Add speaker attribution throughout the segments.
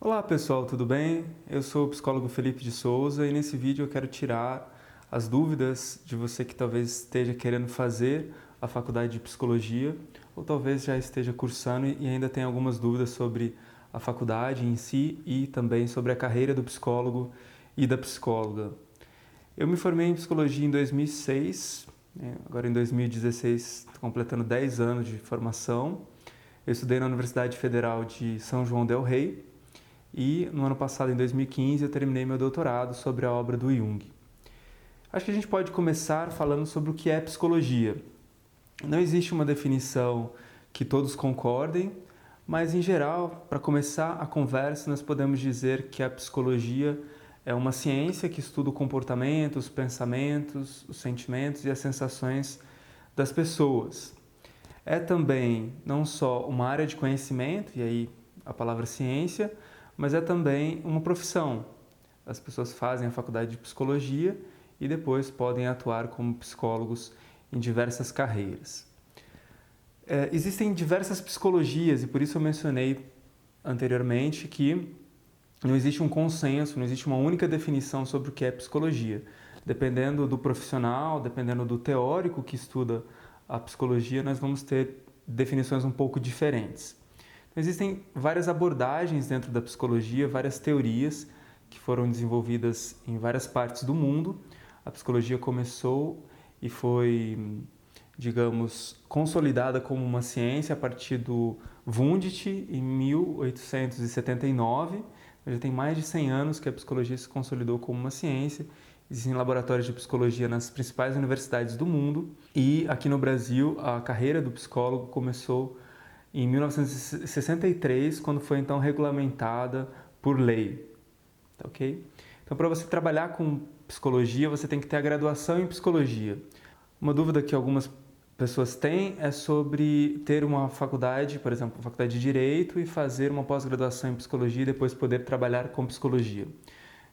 Speaker 1: Olá pessoal, tudo bem? Eu sou o psicólogo Felipe de Souza e nesse vídeo eu quero tirar as dúvidas de você que talvez esteja querendo fazer a faculdade de psicologia ou talvez já esteja cursando e ainda tenha algumas dúvidas sobre a faculdade em si e também sobre a carreira do psicólogo e da psicóloga. Eu me formei em psicologia em 2006, agora em 2016 estou completando 10 anos de formação. Eu estudei na Universidade Federal de São João del Rei. E no ano passado, em 2015, eu terminei meu doutorado sobre a obra do Jung. Acho que a gente pode começar falando sobre o que é psicologia. Não existe uma definição que todos concordem, mas em geral, para começar a conversa, nós podemos dizer que a psicologia é uma ciência que estuda o comportamento, os pensamentos, os sentimentos e as sensações das pessoas. É também não só uma área de conhecimento, e aí a palavra ciência, mas é também uma profissão. As pessoas fazem a faculdade de psicologia e depois podem atuar como psicólogos em diversas carreiras. Existem diversas psicologias e por isso eu mencionei anteriormente que não existe um consenso, não existe uma única definição sobre o que é psicologia. Dependendo do profissional, dependendo do teórico que estuda a psicologia, nós vamos ter definições um pouco diferentes. Existem várias abordagens dentro da psicologia, várias teorias que foram desenvolvidas em várias partes do mundo. A psicologia começou e foi, digamos, consolidada como uma ciência a partir do Wundt em 1879. Já tem mais de 100 anos que a psicologia se consolidou como uma ciência. Existem laboratórios de psicologia nas principais universidades do mundo. E aqui no Brasil, a carreira do psicólogo começou em 1963, quando foi então regulamentada por lei. Tá, ok? Então, para você trabalhar com psicologia, você tem que ter a graduação em psicologia. Uma dúvida que algumas pessoas têm é sobre ter uma faculdade, por exemplo, uma faculdade de Direito e fazer uma pós-graduação em psicologia e depois poder trabalhar com psicologia.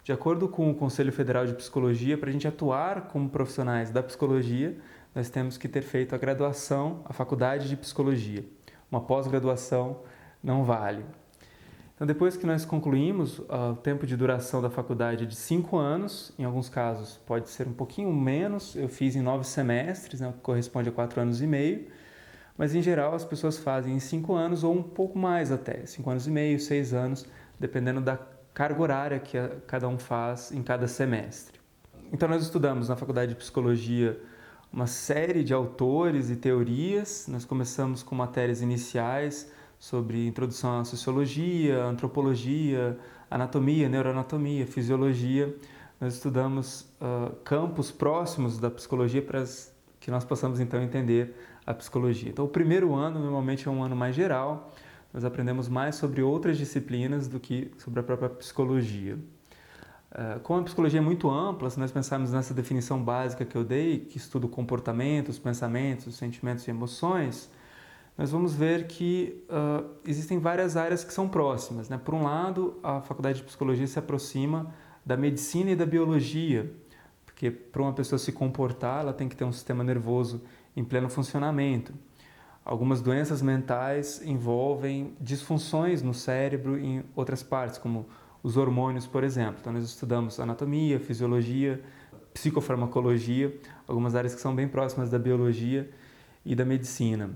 Speaker 1: De acordo com o Conselho Federal de Psicologia, para a gente atuar como profissionais da psicologia, nós temos que ter feito a graduação, a faculdade de psicologia. Uma pós-graduação não vale. Então, depois que nós concluímos, o tempo de duração da faculdade é de 5 anos, em alguns casos pode ser um pouquinho menos, eu fiz em 9 semestres, que corresponde a 4 anos e meio, mas em geral as pessoas fazem em 5 anos ou um pouco mais até, 5 anos e meio, 6 anos, dependendo da carga horária que cada um faz em cada semestre. Então nós estudamos na faculdade de psicologia uma série de autores e teorias. Nós começamos com matérias iniciais sobre introdução à sociologia, antropologia, anatomia, neuroanatomia, fisiologia. Nós estudamos campos próximos da psicologia para que nós possamos então entender a psicologia. Então o primeiro ano normalmente é um ano mais geral, nós aprendemos mais sobre outras disciplinas do que sobre a própria psicologia. Como a psicologia é muito ampla, se nós pensarmos nessa definição básica que eu dei, que estuda o comportamento, os pensamentos, os sentimentos e emoções, nós vamos ver que existem várias áreas que são próximas, né? Por um lado, a faculdade de psicologia se aproxima da medicina e da biologia, porque para uma pessoa se comportar, ela tem que ter um sistema nervoso em pleno funcionamento. Algumas doenças mentais envolvem disfunções no cérebro em outras partes, como os hormônios, por exemplo. Então, nós estudamos anatomia, fisiologia, psicofarmacologia, algumas áreas que são bem próximas da biologia e da medicina.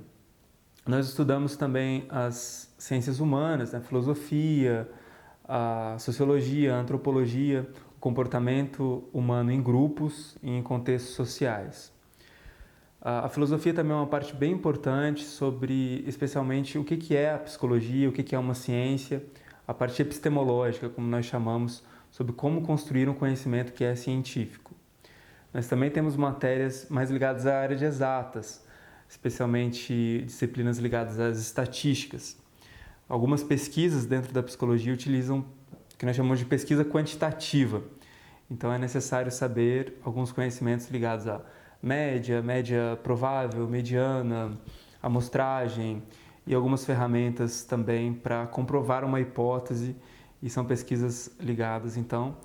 Speaker 1: Nós estudamos também as ciências humanas, a filosofia, a sociologia, a antropologia, o comportamento humano em grupos e em contextos sociais. A filosofia também é uma parte bem importante sobre, especialmente, o que é a psicologia, o que é uma ciência, a parte epistemológica, como nós chamamos, sobre como construir um conhecimento que é científico. Nós também temos matérias mais ligadas à área de exatas, especialmente disciplinas ligadas às estatísticas. Algumas pesquisas dentro da psicologia utilizam o que nós chamamos de pesquisa quantitativa. Então é necessário saber alguns conhecimentos ligados à média, média provável, mediana, amostragem e algumas ferramentas também para comprovar uma hipótese, e são pesquisas ligadas então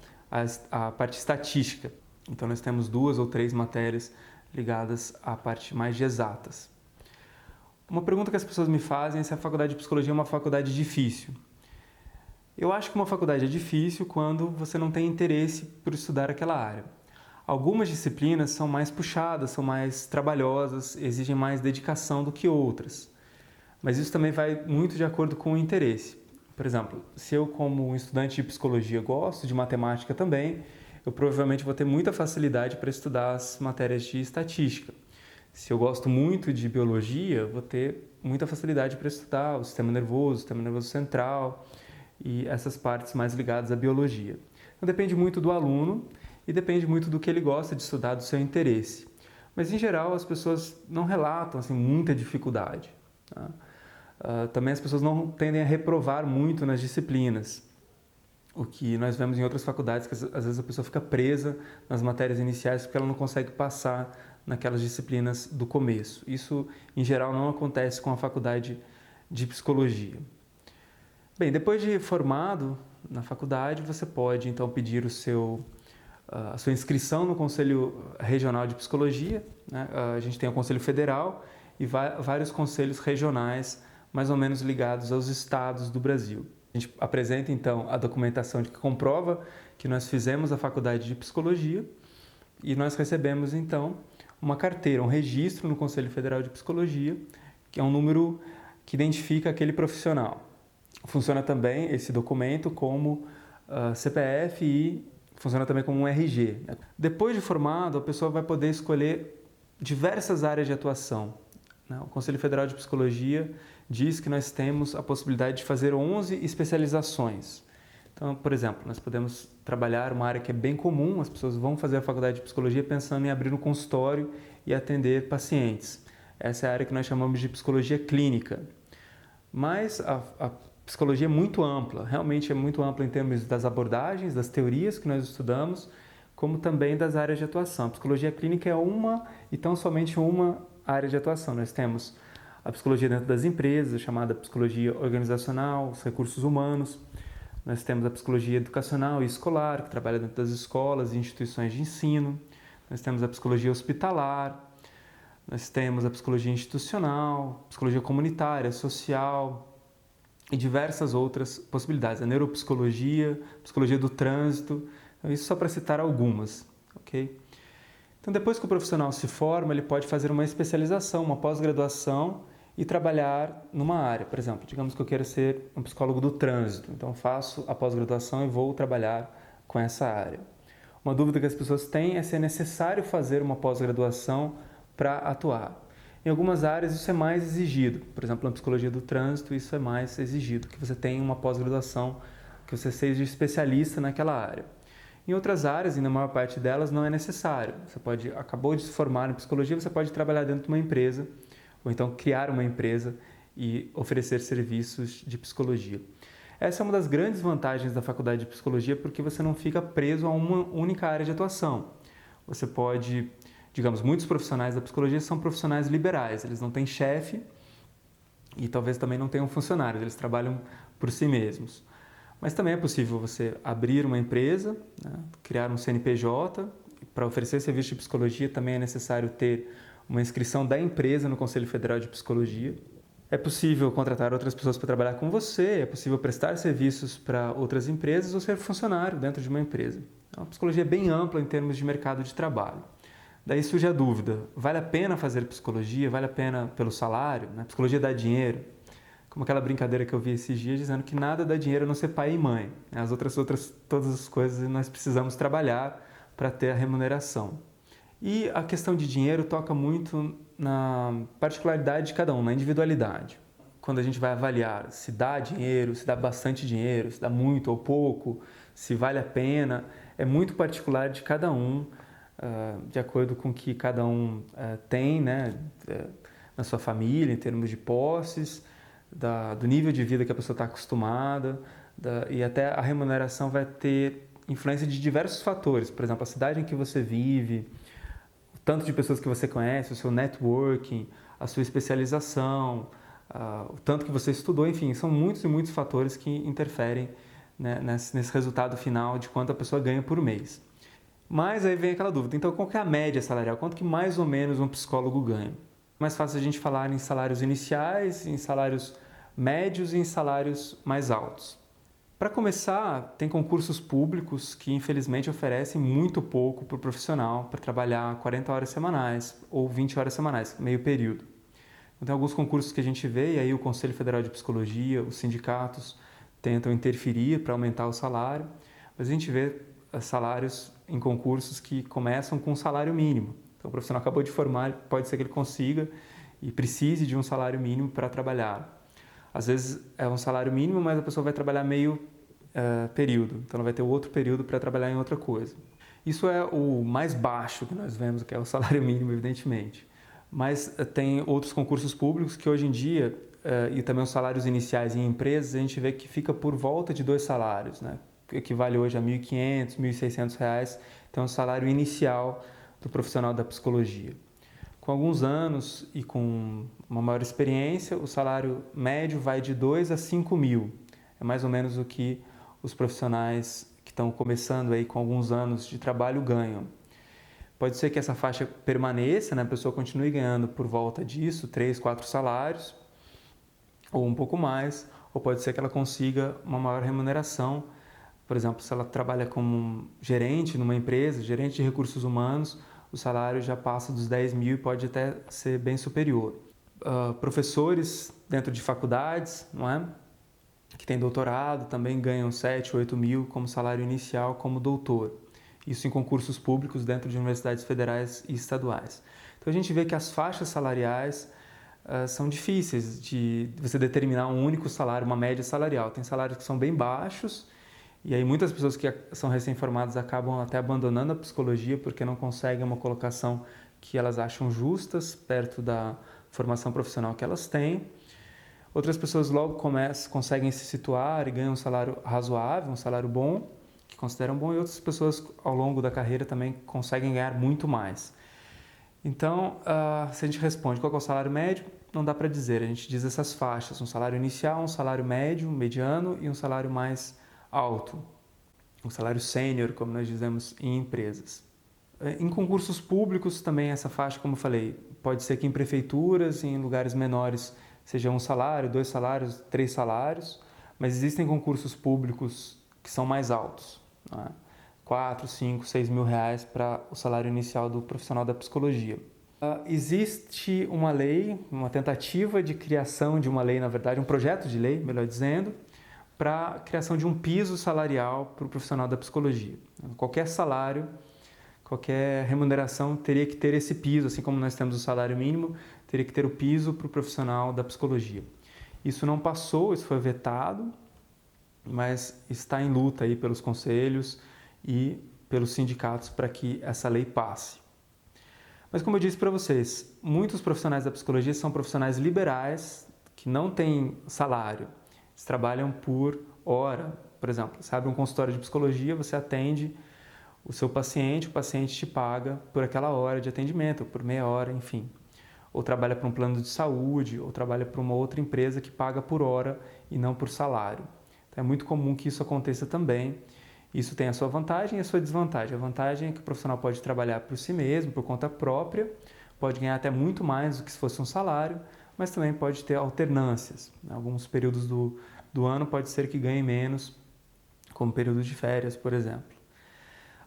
Speaker 1: à parte estatística. Então nós temos 2 ou 3 matérias ligadas à parte mais de exatas. Uma pergunta que as pessoas me fazem é se a faculdade de psicologia é uma faculdade difícil. Eu acho que uma faculdade é difícil quando você não tem interesse por estudar aquela área. Algumas disciplinas são mais puxadas, são mais trabalhosas, exigem mais dedicação do que outras. Mas isso também vai muito de acordo com o interesse. Por exemplo, se eu, como estudante de psicologia, gosto de matemática também, eu provavelmente vou ter muita facilidade para estudar as matérias de estatística. Se eu gosto muito de biologia, vou ter muita facilidade para estudar o sistema nervoso central e essas partes mais ligadas à biologia. Então depende muito do aluno e depende muito do que ele gosta de estudar, do seu interesse. Mas em geral as pessoas não relatam assim, muita dificuldade. Tá? Também as pessoas não tendem a reprovar muito nas disciplinas, o que nós vemos em outras faculdades, que às vezes a pessoa fica presa nas matérias iniciais porque ela não consegue passar naquelas disciplinas do começo. Isso, em geral, não acontece com a faculdade de psicologia. Bem, depois de formado na faculdade, você pode então pedir a sua inscrição no Conselho Regional de Psicologia, né? A gente tem o Conselho Federal e vários conselhos regionais, mais ou menos ligados aos estados do Brasil. A gente apresenta então a documentação que comprova que nós fizemos a faculdade de psicologia e nós recebemos então uma carteira, um registro no Conselho Federal de Psicologia, que é um número que identifica aquele profissional. Funciona também esse documento como CPF e funciona também como um RG. Depois de formado, a pessoa vai poder escolher diversas áreas de atuação. O Conselho Federal de Psicologia diz que nós temos a possibilidade de fazer 11 especializações. Então, por exemplo, nós podemos trabalhar uma área que é bem comum, as pessoas vão fazer a faculdade de psicologia pensando em abrir um consultório e atender pacientes. Essa é a área que nós chamamos de psicologia clínica. Mas a psicologia é muito ampla, realmente é muito ampla em termos das abordagens, das teorias que nós estudamos, como também das áreas de atuação. A psicologia clínica é uma e tão somente uma área de atuação. Nós temos a psicologia dentro das empresas, chamada psicologia organizacional, os recursos humanos. Nós temos a psicologia educacional e escolar, que trabalha dentro das escolas e instituições de ensino. Nós temos a psicologia hospitalar. Nós temos a psicologia institucional, psicologia comunitária, social e diversas outras possibilidades. A neuropsicologia, psicologia do trânsito, então, isso só para citar algumas, ok? Então, depois que o profissional se forma, ele pode fazer uma especialização, uma pós-graduação e trabalhar numa área. Por exemplo, digamos que eu quero ser um psicólogo do trânsito, então faço a pós-graduação e vou trabalhar com essa área. Uma dúvida que as pessoas têm é se é necessário fazer uma pós-graduação para atuar. Em algumas áreas isso é mais exigido, por exemplo, na psicologia do trânsito isso é mais exigido, que você tenha uma pós-graduação, que você seja especialista naquela área. Em outras áreas, e na maior parte delas, não é necessário. Acabou de se formar em psicologia, você pode trabalhar dentro de uma empresa, ou então criar uma empresa e oferecer serviços de psicologia. Essa é uma das grandes vantagens da faculdade de psicologia, porque você não fica preso a uma única área de atuação. Você pode, digamos, muitos profissionais da psicologia são profissionais liberais, eles não têm chefe e talvez também não tenham funcionários, eles trabalham por si mesmos. Mas também é possível você abrir uma empresa, né, criar um CNPJ. Para oferecer serviço de psicologia também é necessário ter uma inscrição da empresa no Conselho Federal de Psicologia. É possível contratar outras pessoas para trabalhar com você, é possível prestar serviços para outras empresas ou ser funcionário dentro de uma empresa. A psicologia é bem ampla em termos de mercado de trabalho. Daí surge a dúvida, vale a pena fazer psicologia? Vale a pena pelo salário? A psicologia dá dinheiro? Como aquela brincadeira que eu vi esses dias dizendo que nada dá dinheiro a não ser pai e mãe. As outras todas as coisas nós precisamos trabalhar para ter a remuneração. E a questão de dinheiro toca muito na particularidade de cada um, na individualidade. Quando a gente vai avaliar se dá dinheiro, se dá bastante dinheiro, se dá muito ou pouco, se vale a pena, é muito particular de cada um, de acordo com o que cada um tem, né, na sua família, em termos de posses, do nível de vida que a pessoa está acostumada, e até a remuneração vai ter influência de diversos fatores, por exemplo, a cidade em que você vive, o tanto de pessoas que você conhece, o seu networking, a sua especialização, o tanto que você estudou, enfim, são muitos e muitos fatores que interferem, né, nesse resultado final de quanto a pessoa ganha por mês. Mas aí vem aquela dúvida, então qual que é a média salarial? Quanto que mais ou menos um psicólogo ganha? Mais fácil a gente falar em salários iniciais, em salários médios e em salários mais altos. Para começar, tem concursos públicos que infelizmente oferecem muito pouco para o profissional para trabalhar 40 horas semanais ou 20 horas semanais, meio período. Então, tem alguns concursos que a gente vê e aí o Conselho Federal de Psicologia, os sindicatos tentam interferir para aumentar o salário, mas a gente vê salários em concursos que começam com um salário mínimo. Então, o profissional acabou de formar, pode ser que ele consiga e precise de um salário mínimo para trabalhar. Às vezes é um salário mínimo, mas a pessoa vai trabalhar meio período, então ela vai ter outro período para trabalhar em outra coisa. Isso é o mais baixo que nós vemos, que é o salário mínimo, evidentemente. Mas tem outros concursos públicos que hoje em dia, e também os salários iniciais em empresas, a gente vê que fica por volta de 2 salários, né? Que equivale hoje a R$ 1.500, R$ 1.600, então é o salário inicial do profissional da psicologia. Com alguns anos e com uma maior experiência, o salário médio vai de 2 a 5 mil. É mais ou menos o que os profissionais que estão começando aí com alguns anos de trabalho ganham. Pode ser que essa faixa permaneça, né? A pessoa continue ganhando por volta disso, 3, 4 salários, ou um pouco mais, ou pode ser que ela consiga uma maior remuneração. Por exemplo, se ela trabalha como gerente numa empresa, gerente de recursos humanos, o salário já passa dos 10 mil e pode até ser bem superior. Professores dentro de faculdades, não é? Que têm doutorado, também ganham 7, 8 mil como salário inicial como doutor. Isso em concursos públicos dentro de universidades federais e estaduais. Então a gente vê que as faixas salariais são difíceis de você determinar um único salário, uma média salarial. Tem salários que são bem baixos, e aí muitas pessoas que são recém-formadas acabam até abandonando a psicologia porque não conseguem uma colocação que elas acham justas perto da formação profissional que elas têm. Outras pessoas logo conseguem se situar e ganham um salário razoável, um salário bom, que consideram bom, e outras pessoas ao longo da carreira também conseguem ganhar muito mais. Então, se a gente responde qual é o salário médio, não dá para dizer, a gente diz essas faixas, um salário inicial, um salário médio, mediano e um salário mais alto, um salário sênior, como nós dizemos em empresas. Em concursos públicos também essa faixa, como eu falei, pode ser que em prefeituras e em lugares menores seja um salário, 2 salários, 3 salários, mas existem concursos públicos que são mais altos, né? 4, 5, 6 mil reais para o salário inicial do profissional da psicologia. Existe uma lei, uma tentativa de criação de uma lei, na verdade, um projeto de lei, melhor dizendo, para a criação de um piso salarial para o profissional da psicologia. Qualquer salário, qualquer remuneração teria que ter esse piso, assim como nós temos o salário mínimo, teria que ter o piso para o profissional da psicologia. Isso não passou, isso foi vetado, mas está em luta aí pelos conselhos e pelos sindicatos para que essa lei passe. Mas como eu disse para vocês, muitos profissionais da psicologia são profissionais liberais que não têm salário. Eles trabalham por hora. Por exemplo, você abre um consultório de psicologia, você atende o seu paciente, o paciente te paga por aquela hora de atendimento, por meia hora, enfim. Ou trabalha para um plano de saúde, ou trabalha para uma outra empresa que paga por hora e não por salário. Então, é muito comum que isso aconteça também. Isso tem a sua vantagem e a sua desvantagem. A vantagem é que o profissional pode trabalhar por si mesmo, por conta própria, pode ganhar até muito mais do que se fosse um salário, mas também pode ter alternâncias. Em alguns períodos do ano pode ser que ganhe menos, como períodos de férias, por exemplo.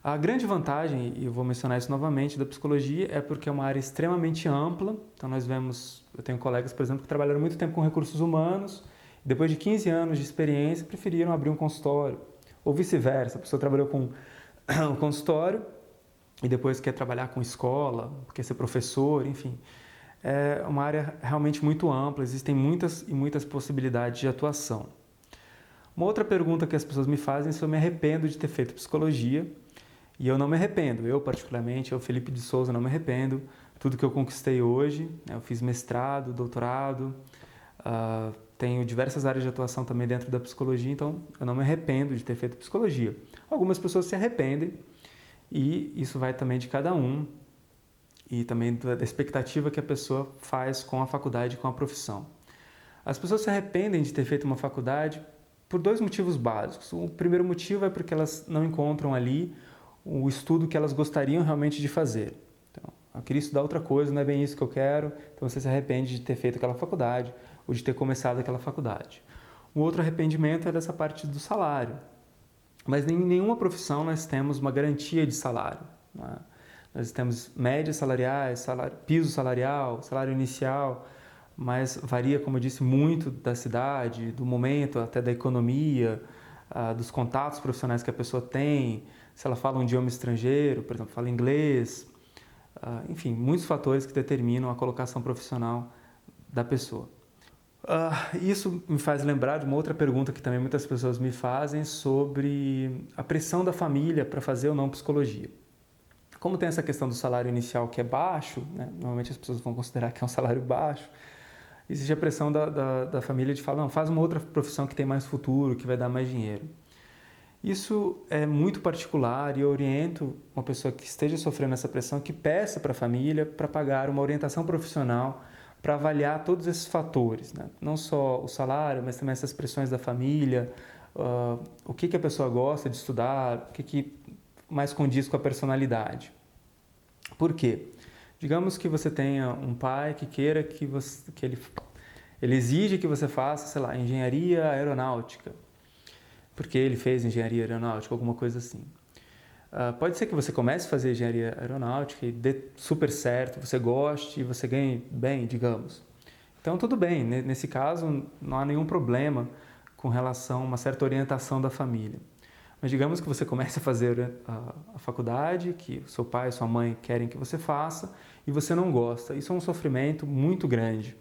Speaker 1: A grande vantagem, e eu vou mencionar isso novamente, da psicologia é porque é uma área extremamente ampla. Então eu tenho colegas, por exemplo, que trabalharam muito tempo com recursos humanos, e depois de 15 anos de experiência, preferiram abrir um consultório. Ou vice-versa, a pessoa trabalhou com um consultório e depois quer trabalhar com escola, quer ser professor, enfim. É uma área realmente muito ampla, existem muitas e muitas possibilidades de atuação. Uma outra pergunta que as pessoas me fazem é se eu me arrependo de ter feito psicologia. E eu não me arrependo, eu particularmente, Felipe de Souza, não me arrependo. Tudo que eu conquistei hoje, né, eu fiz mestrado, doutorado, tenho diversas áreas de atuação também dentro da psicologia, então eu não me arrependo de ter feito psicologia. Algumas pessoas se arrependem e isso vai também de cada um e também da expectativa que a pessoa faz com a faculdade e com a profissão. As pessoas se arrependem de ter feito uma faculdade por 2 motivos básicos. O primeiro motivo é porque elas não encontram ali o estudo que elas gostariam realmente de fazer. Então, eu queria estudar outra coisa, não é bem isso que eu quero, então você se arrepende de ter feito aquela faculdade ou de ter começado aquela faculdade. Um outro arrependimento é dessa parte do salário. Mas em nenhuma profissão nós temos uma garantia de salário, né? Nós temos médias salariais, piso salarial, salário inicial, mas varia, como eu disse, muito da cidade, do momento, até da economia, dos contatos profissionais que a pessoa tem, se ela fala um idioma estrangeiro, por exemplo, fala inglês, enfim, muitos fatores que determinam a colocação profissional da pessoa. Isso me faz lembrar de uma outra pergunta que também muitas pessoas me fazem sobre a pressão da família para fazer ou não psicologia. Como tem essa questão do salário inicial que é baixo, né? Normalmente as pessoas vão considerar que é um salário baixo, existe a pressão da família de falar, não, faz uma outra profissão que tem mais futuro, que vai dar mais dinheiro. Isso é muito particular e eu oriento uma pessoa que esteja sofrendo essa pressão que peça para a família para pagar uma orientação profissional para avaliar todos esses fatores, né? Não só o salário, mas também essas pressões da família, o que a pessoa gosta de estudar, o que mais condiz com a personalidade. Por quê? Digamos que você tenha um pai que queira que ele exige que você faça, sei lá, engenharia aeronáutica, porque ele fez engenharia aeronáutica, alguma coisa assim. Pode ser que você comece a fazer engenharia aeronáutica e dê super certo, você goste e você ganhe bem, digamos. Então, tudo bem, nesse caso não há nenhum problema com relação a uma certa orientação da família. Mas digamos que você comece a fazer a faculdade, que seu pai e sua mãe querem que você faça, e você não gosta. Isso é um sofrimento muito grande,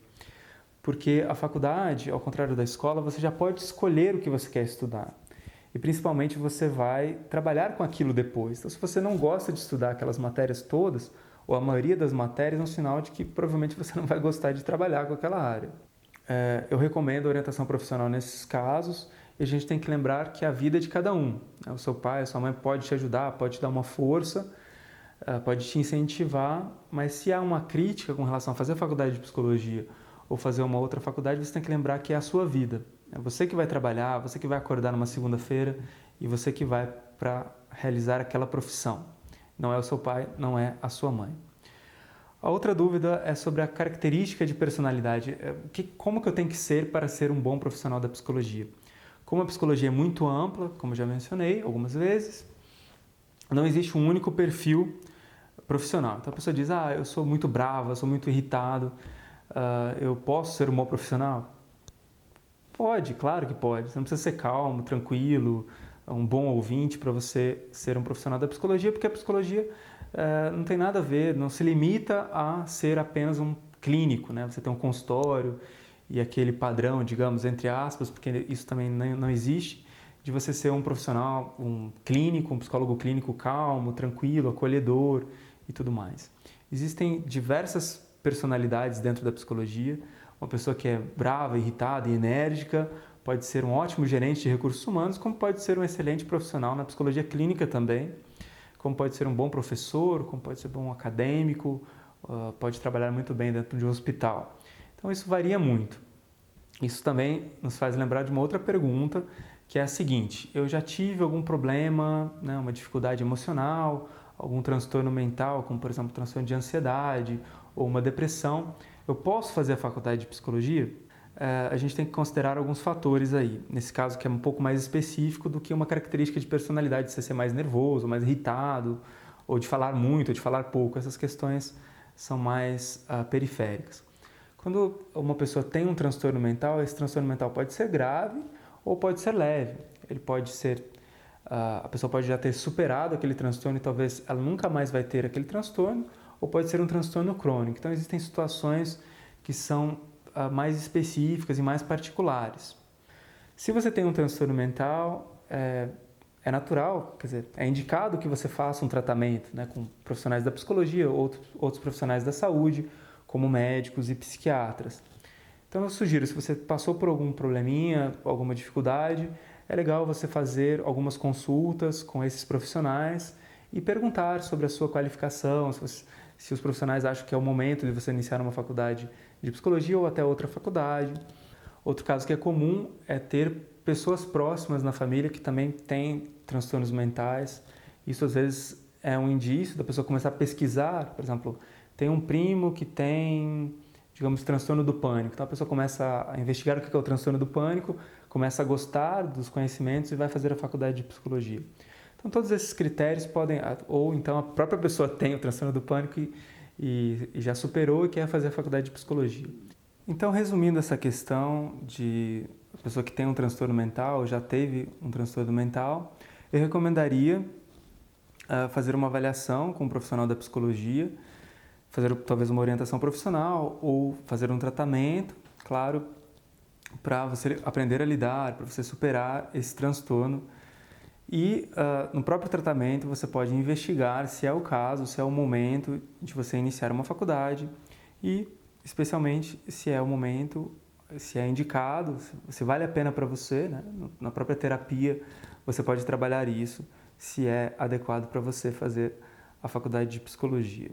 Speaker 1: porque a faculdade, ao contrário da escola, você já pode escolher o que você quer estudar. E principalmente você vai trabalhar com aquilo depois. Então, se você não gosta de estudar aquelas matérias todas, ou a maioria das matérias, é um sinal de que provavelmente você não vai gostar de trabalhar com aquela área. Eu recomendo a orientação profissional nesses casos, e a gente tem que lembrar que a vida é de cada um. O seu pai, a sua mãe pode te ajudar, pode te dar uma força, pode te incentivar, mas se há uma crítica com relação a fazer a faculdade de psicologia ou fazer uma outra faculdade, você tem que lembrar que é a sua vida. É você que vai trabalhar, você que vai acordar numa segunda-feira e você que vai para realizar aquela profissão. Não é o seu pai, não é a sua mãe. A outra dúvida é sobre a característica de personalidade. Como que eu tenho que ser para ser um bom profissional da psicologia? Como a psicologia é muito ampla, como já mencionei algumas vezes, não existe um único perfil profissional. Então a pessoa diz, eu sou muito brava, sou muito irritado, eu posso ser um bom profissional? Pode, claro que pode. Você não precisa ser calmo, tranquilo, um bom ouvinte para você ser um profissional da psicologia, porque a psicologia não tem nada a ver, não se limita a ser apenas um clínico, né? Você tem um consultório e aquele padrão, digamos, entre aspas, porque isso também não existe, de você ser um profissional, um clínico, um psicólogo clínico calmo, tranquilo, acolhedor e tudo mais. Existem diversas personalidades dentro da psicologia. Uma pessoa que é brava, irritada e enérgica pode ser um ótimo gerente de recursos humanos, como pode ser um excelente profissional na psicologia clínica também, como pode ser um bom professor, como pode ser um bom acadêmico, pode trabalhar muito bem dentro de um hospital. Então isso varia muito. Isso também nos faz lembrar de uma outra pergunta, que é a seguinte: eu já tive algum problema, né, uma dificuldade emocional, algum transtorno mental, como por exemplo transtorno de ansiedade ou uma depressão, eu posso fazer a faculdade de psicologia? A gente tem que considerar alguns fatores aí, nesse caso que é um pouco mais específico do que uma característica de personalidade, de você ser mais nervoso, mais irritado, ou de falar muito, ou de falar pouco. Essas questões são mais periféricas. Quando uma pessoa tem um transtorno mental, esse transtorno mental pode ser grave ou pode ser leve. Ele pode ser, a pessoa pode já ter superado aquele transtorno e talvez ela nunca mais vai ter aquele transtorno, ou pode ser um transtorno crônico. Então existem situações que são mais específicas e mais particulares. Se você tem um transtorno mental, é natural, quer dizer, é indicado que você faça um tratamento, né, com profissionais da psicologia, outros profissionais da saúde, como médicos e psiquiatras. Então eu sugiro, se você passou por algum probleminha, alguma dificuldade, é legal você fazer algumas consultas com esses profissionais e perguntar sobre a sua qualificação, se os profissionais acham que é o momento de você iniciar uma faculdade de psicologia ou até outra faculdade. Outro caso que é comum é ter pessoas próximas na família que também têm transtornos mentais. Isso às vezes é um indício da pessoa começar a pesquisar. Por exemplo, tem um primo que tem, digamos, transtorno do pânico. Então a pessoa começa a investigar o que é o transtorno do pânico, começa a gostar dos conhecimentos e vai fazer a faculdade de psicologia. Então, todos esses critérios podem, ou então a própria pessoa tem o transtorno do pânico e já superou e quer fazer a faculdade de psicologia. Então, resumindo essa questão de a pessoa que tem um transtorno mental, já teve um transtorno mental, eu recomendaria fazer uma avaliação com um profissional da psicologia, fazer talvez uma orientação profissional ou fazer um tratamento, claro, para você aprender a lidar, para você superar esse transtorno. E no próprio tratamento você pode investigar se é o caso, se é o momento de você iniciar uma faculdade e especialmente se é o momento, se é indicado, se vale a pena para você, né? Na própria terapia você pode trabalhar isso, se é adequado para você fazer a faculdade de psicologia.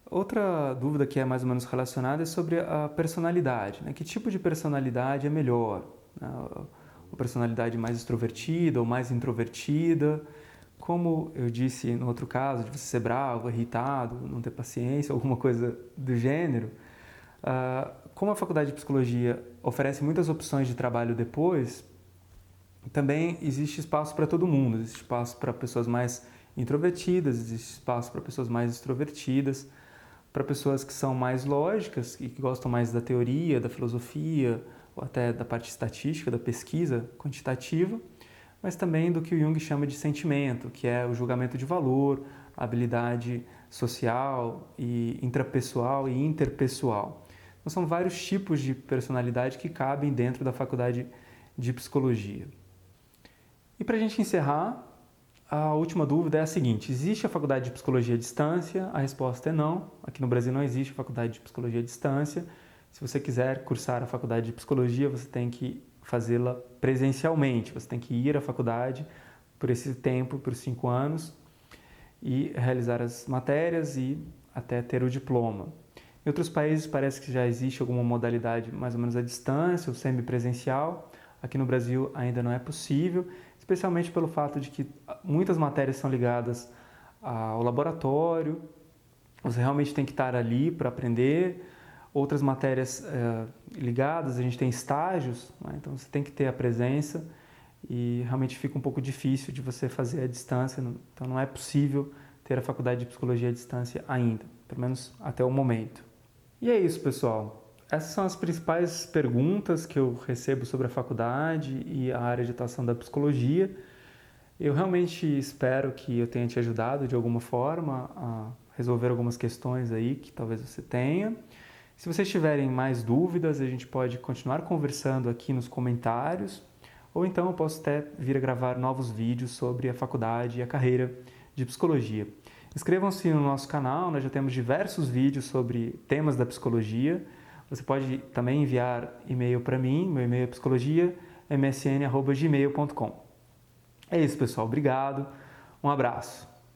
Speaker 1: Outra dúvida que é mais ou menos relacionada é sobre a personalidade, né? Que tipo de personalidade é melhor? Uma personalidade mais extrovertida ou mais introvertida? Como eu disse no outro caso, de você ser bravo, irritado, não ter paciência, alguma coisa do gênero, como a faculdade de psicologia oferece muitas opções de trabalho depois, também existe espaço para todo mundo, existe espaço para pessoas mais introvertidas, existe espaço para pessoas mais extrovertidas, para pessoas que são mais lógicas e que gostam mais da teoria, da filosofia, ou até da parte estatística, da pesquisa quantitativa, mas também do que o Jung chama de sentimento, que é o julgamento de valor, a habilidade social e intrapessoal e interpessoal. Então, são vários tipos de personalidade que cabem dentro da faculdade de psicologia. E para a gente encerrar, a última dúvida é a seguinte: existe a faculdade de psicologia à distância? A resposta é não. Aqui no Brasil não existe a faculdade de psicologia à distância. Se você quiser cursar a faculdade de psicologia, você tem que fazê-la presencialmente. Você tem que ir à faculdade por esse tempo, por 5 anos, e realizar as matérias e até ter o diploma. Em outros países parece que já existe alguma modalidade mais ou menos à distância, ou semipresencial. Aqui no Brasil ainda não é possível, especialmente pelo fato de que muitas matérias são ligadas ao laboratório, você realmente tem que estar ali para aprender. Outras matérias ligadas, a gente tem estágios, né? Então você tem que ter a presença e realmente fica um pouco difícil de você fazer à distância, então não é possível ter a faculdade de psicologia à distância ainda, pelo menos até o momento. E é isso, pessoal. Essas são as principais perguntas que eu recebo sobre a faculdade e a área de atuação da psicologia. Eu realmente espero que eu tenha te ajudado de alguma forma a resolver algumas questões aí que talvez você tenha. Se vocês tiverem mais dúvidas, a gente pode continuar conversando aqui nos comentários, ou então eu posso até vir a gravar novos vídeos sobre a faculdade e a carreira de psicologia. Inscrevam-se no nosso canal, nós já temos diversos vídeos sobre temas da psicologia. Você pode também enviar e-mail para mim, meu e-mail é psicologia.msn@gmail.com. É isso, pessoal. Obrigado. Um abraço.